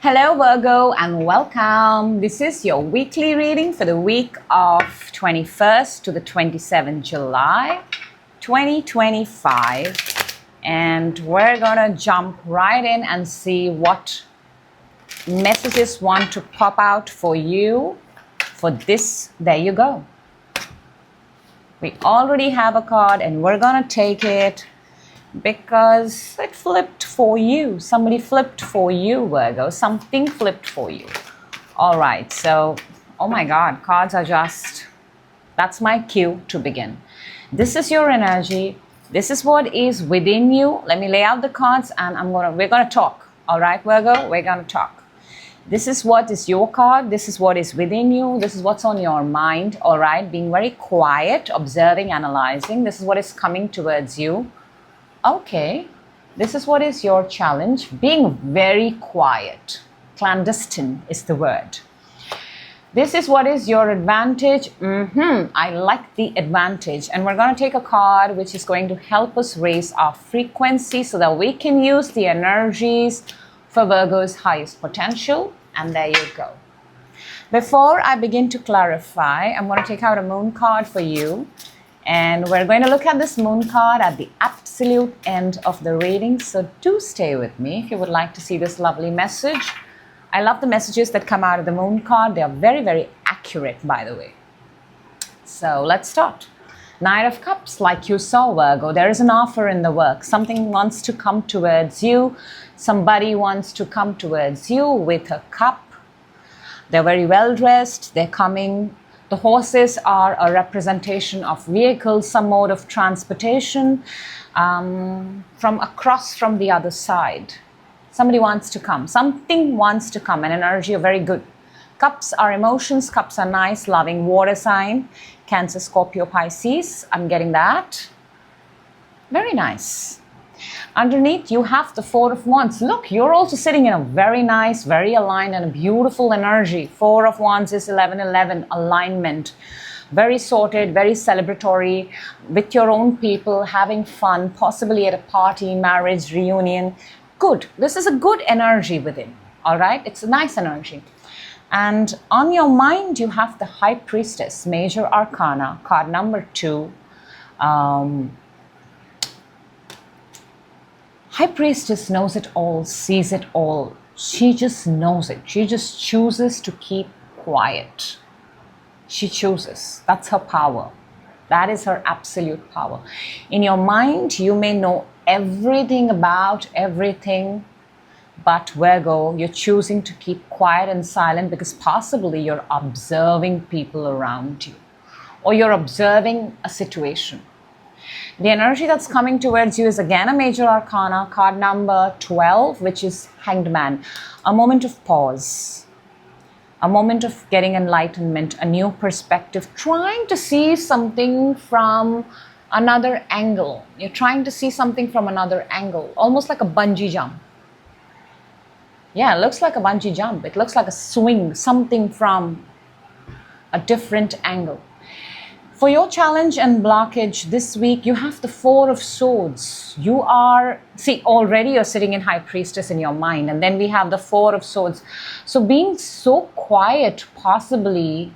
Hello Virgo and welcome. This is your weekly reading for the week of 21st to the 27th July 2025, and we're gonna jump right in and see what messages want to pop out for you for this. There you go. We already have a card and we're gonna take it because it flipped for you. Somebody flipped for you, Virgo. Something flipped for you. All right, so, oh my God, cards are just, that's my cue to begin. This is your energy. This is what is within you. Let me lay out the cards and we're gonna talk. All right, Virgo, we're gonna talk. This is what is your card. This is what is within you. This is what's on your mind. All right, being very quiet, observing, analyzing. This is what is coming towards you. Okay, this is what is your challenge. Being very quiet. Clandestine is the word. This is what is your advantage. I like the advantage. And we're going to take a card which is going to help us raise our frequency so that we can use the energies for Virgo's highest potential. And there you go. Before I begin to clarify, I'm going to take out a moon card for you. And we're going to look at this moon card at the absolute end of the reading. So do stay with me if you would like to see this lovely message. I love the messages that come out of the moon card. They are very, very accurate, by the way. So let's start. Knight of Cups, like you saw, Virgo, there is an offer in the works. Something wants to come towards you. Somebody wants to come towards you with a cup. They're very well dressed. They're coming. The horses are a representation of vehicles, some mode of transportation from across from the other side. Somebody wants to come. Something wants to come. An energy of very good. Cups are emotions. Cups are nice, loving water sign. Cancer, Scorpio, Pisces. I'm getting that. Very nice. Underneath, you have the Four of Wands. Look, you're also sitting in a very nice, very aligned and a beautiful energy. Four of Wands is 11-11 alignment. Very sorted, very celebratory, with your own people, having fun, possibly at a party, marriage, reunion. Good. This is a good energy within. All right? It's a nice energy. And on your mind, you have the High Priestess, Major Arcana, card number 2. High Priestess knows it all, sees it all. She just knows it. She just chooses to keep quiet. She chooses. That's her power. That is her absolute power. In your mind, you may know everything about everything, but Virgo, you're choosing to keep quiet and silent because possibly you're observing people around you or you're observing a situation. The energy that's coming towards you is again a Major Arcana, card number 12, which is Hanged Man. A moment of pause, a moment of getting enlightenment, a new perspective, trying to see something from another angle. You're trying to see something from another angle, almost like a bungee jump. Yeah, it looks like a bungee jump. It looks like a swing, something from a different angle. For your challenge and blockage this week, you have the Four of Swords. You are, already you're sitting in High Priestess in your mind. And then we have the Four of Swords. So being so quiet possibly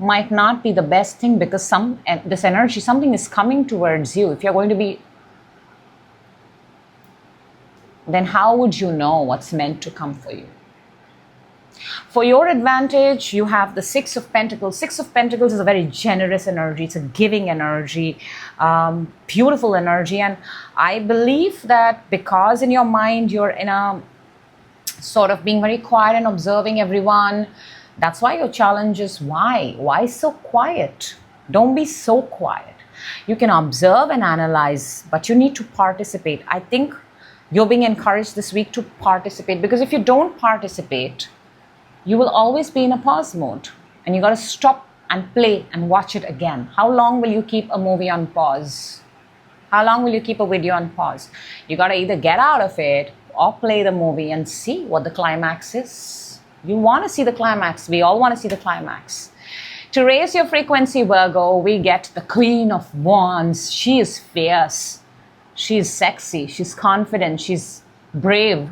might not be the best thing because this energy, something is coming towards you. If you're going to be, then how would you know what's meant to come for you? For your advantage, you have the Six of Pentacles. Six of Pentacles is a very generous energy. It's a giving energy, beautiful energy. And I believe that because in your mind, you're in a sort of being very quiet and observing everyone. That's why your challenge is why? Why so quiet? Don't be so quiet. You can observe and analyze, but you need to participate. I think you're being encouraged this week to participate because if you don't participate, you will always be in a pause mode and you got to stop and play and watch it again. How long will you keep a movie on pause? How long will you keep a video on pause? You got to either get out of it or play the movie and see what the climax is. You want to see the climax. We all want to see the climax. To raise your frequency, Virgo, we get the Queen of Wands. She is fierce. She is sexy. She's confident. She's brave.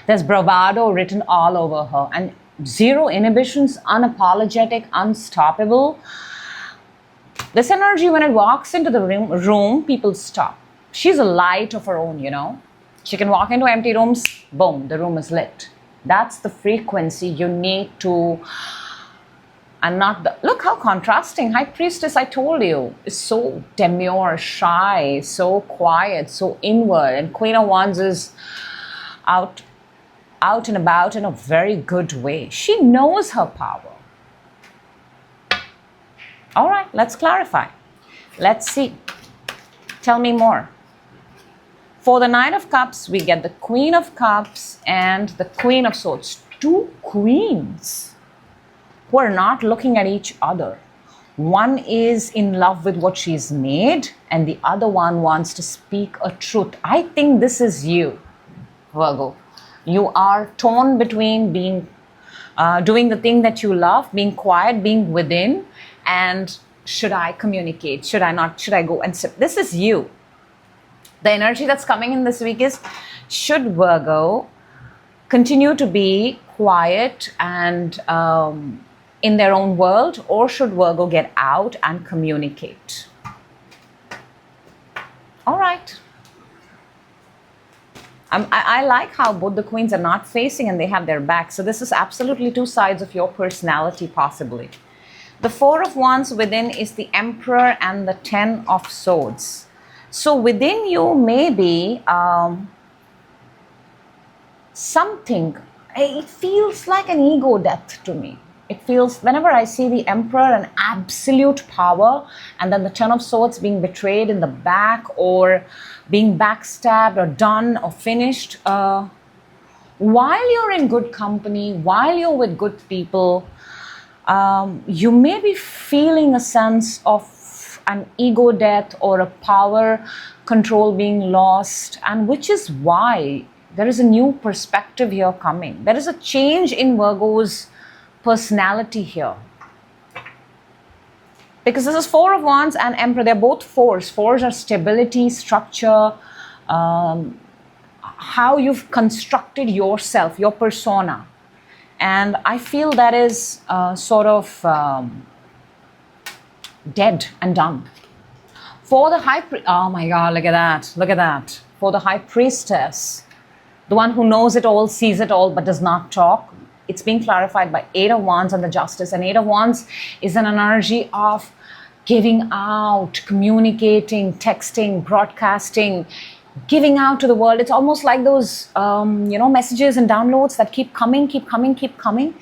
There's bravado written all over her, and zero inhibitions, unapologetic, unstoppable. This energy, when it walks into the room, people stop. She's a light of her own, you know. She can walk into empty rooms, boom, the room is lit. That's the frequency you need to, and not the, look how contrasting. High Priestess, I told you, is so demure, shy, so quiet, so inward. And Queen of Wands is out and about in a very good way. She knows her power. All right, let's clarify. Let's see. Tell me more. For the Knight of Cups, we get the Queen of Cups and the Queen of Swords. Two queens who are not looking at each other. One is in love with what she's made, and the other one wants to speak a truth. I think this is you, Virgo. You are torn between being, doing the thing that you love, being quiet, being within, and should I communicate? Should I not? Should I go and sit? This is you. The energy that's coming in this week is, should Virgo continue to be quiet and in their own world, or should Virgo get out and communicate? All right. I like how both the queens are not facing and they have their back. So this is absolutely two sides of your personality, possibly. The Four of Wands within is the Emperor and the Ten of Swords. So within you may be something, it feels like an ego death to me. It feels, whenever I see the Emperor, an absolute power, and then the Ten of Swords being betrayed in the back, or being backstabbed or done or finished, while you're in good company, while you're with good people, you may be feeling a sense of an ego death or a power control being lost, and which is why there is a new perspective here coming. There is a change in Virgo's personality here. Because this is Four of Wands and Emperor. They're both fours. Fours are stability, structure, how you've constructed yourself, your persona. And I feel that is sort of dead and done. For the oh my God, look at that, look at that. For the High Priestess, the one who knows it all, sees it all, but does not talk, it's being clarified by Eight of Wands and the Justice. And Eight of Wands is an energy of giving out, communicating, texting, broadcasting, giving out to the world. It's almost like those, messages and downloads that keep coming, keep coming, keep coming.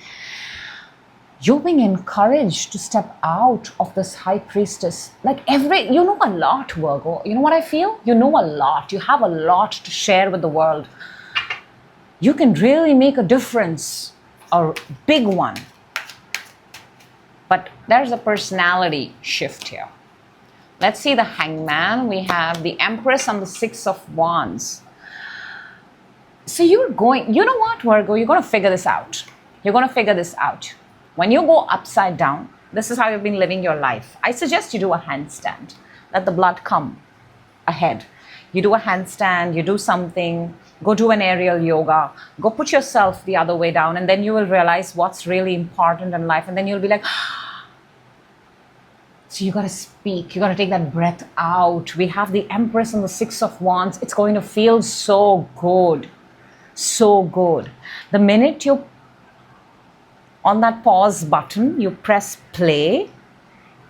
You're being encouraged to step out of this High Priestess. Like you know a lot, Virgo. You know what I feel? You know a lot. You have a lot to share with the world. You can really make a difference, a big one. But there's a personality shift here. Let's see the Hangman. We have the Empress and the Six of Wands. So you're going, you know what, Virgo? You're going to figure this out. You're going to figure this out. When you go upside down, this is how you've been living your life. I suggest you do a handstand. Let the blood come ahead. You do a handstand, you do something, go do an aerial yoga, go put yourself the other way down, and then you will realize what's really important in life. And then you'll be like, so you got to speak, you got to take that breath out. We have the Empress and the Six of Wands. It's going to feel so good, so good. The minute you on that pause button, you press play,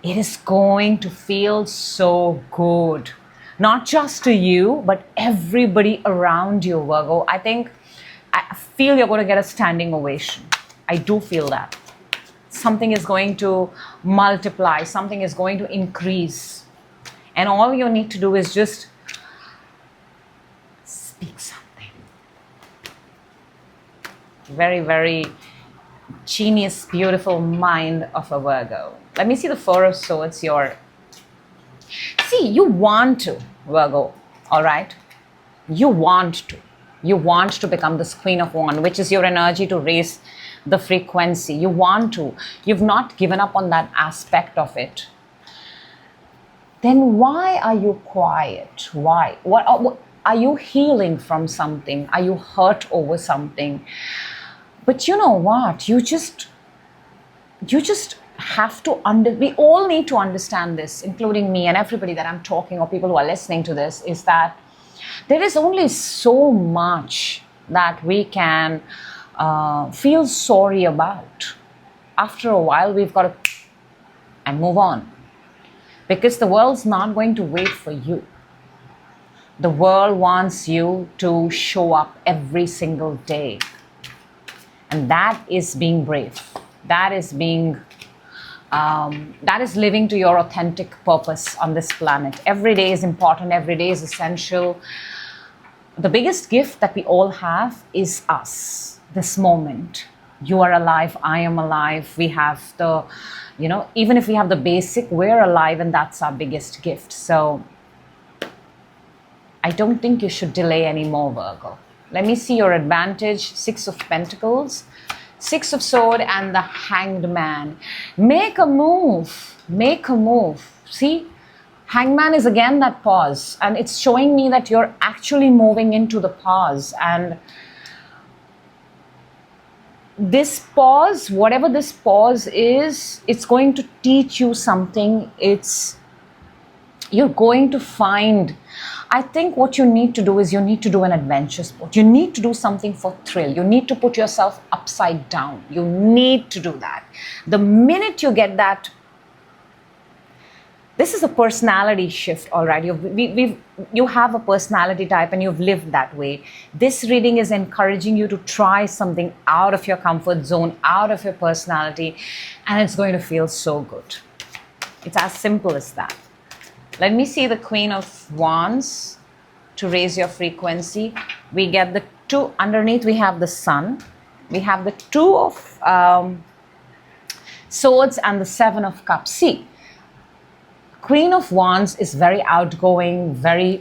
it is going to feel so good. Not just to you, but everybody around you, Virgo. I feel you're going to get a standing ovation. I do feel that. Something is going to multiply, something is going to increase. And all you need to do is just speak something. Very, very genius, beautiful mind of a Virgo. Let me see the Four of Swords. See, you want to, Virgo, all right? You want to. You want to become this Queen of Wands, which is your energy to raise the frequency. You want to. You've not given up on that aspect of it. Then why are you quiet? Why? What Are you healing from something? Are you hurt over something? But you know what? You just have to we all need to understand this, including me and everybody that I'm talking, or people who are listening to this, is that there is only so much that we can feel sorry about. After a while, we've got to and move on, because the world's not going to wait for you. The world wants you to show up every single day, and that is being brave. That is being that is living to your authentic purpose on this planet. Every day is important. Every day is essential. The biggest gift that we all have is us, this moment. You are alive. I am alive. We have the, even if we have the basic, we're alive, and that's our biggest gift. So I don't think you should delay anymore, Virgo. Let me see your advantage. 6 of Pentacles, 6 of Swords, and the Hanged Man. Make a move. Make a move. See, Hangman is again that pause, and it's showing me that you're actually moving into the pause. And this pause, whatever this pause is, it's going to teach you something. You're going to find, I think what you need to do is you need to do an adventure sport. You need to do something for thrill. You need to put yourself upside down. You need to do that. The minute you get that, this is a personality shift, all right? You have a personality type and you've lived that way. This reading is encouraging you to try something out of your comfort zone, out of your personality, and it's going to feel so good. It's as simple as that. Let me see the Queen of Wands to raise your frequency. We get the 2, underneath we have the Sun. We have the 2 of Swords and the 7 of Cups. See, Queen of Wands is very outgoing, very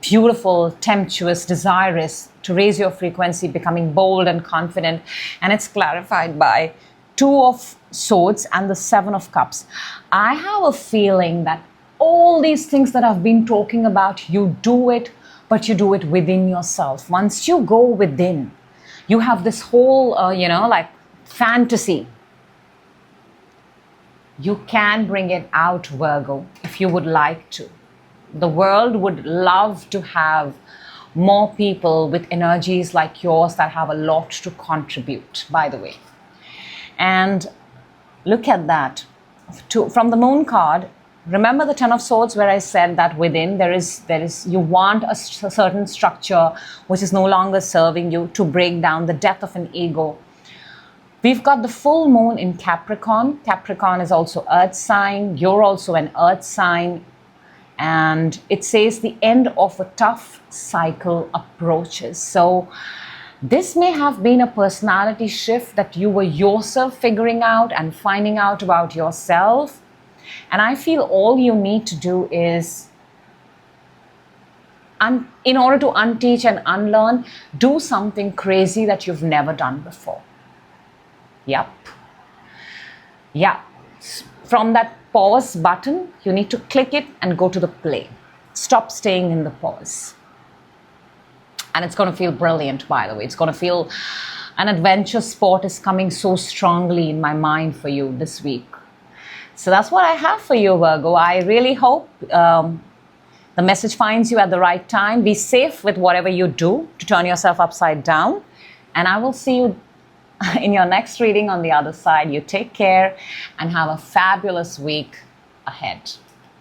beautiful, tempestuous, desirous, to raise your frequency, becoming bold and confident. And it's clarified by 2 of Swords and the 7 of Cups. I have a feeling that all these things that I've been talking about, you do it, but you do it within yourself. Once you go within, you have this whole, like fantasy. You can bring it out, Virgo, if you would like to. The world would love to have more people with energies like yours that have a lot to contribute, by the way. And look at that. From the Moon card, remember the 10 of Swords where I said that within there is you want a certain structure which is no longer serving you, to break down the death of an ego. We've got the full moon in Capricorn. Capricorn is also earth sign. You're also an earth sign. And it says the end of a tough cycle approaches. So this may have been a personality shift that you were yourself figuring out and finding out about yourself. And I feel all you need to do is, in order to unteach and unlearn, do something crazy that you've never done before. Yep. Yeah. From that pause button, you need to click it and go to the play. Stop staying in the pause. And it's going to feel brilliant, by the way. It's going to feel, an adventure sport is coming so strongly in my mind for you this week. So that's what I have for you, Virgo. I really hope the message finds you at the right time. Be safe with whatever you do to turn yourself upside down. And I will see you in your next reading on the other side. You take care and have a fabulous week ahead.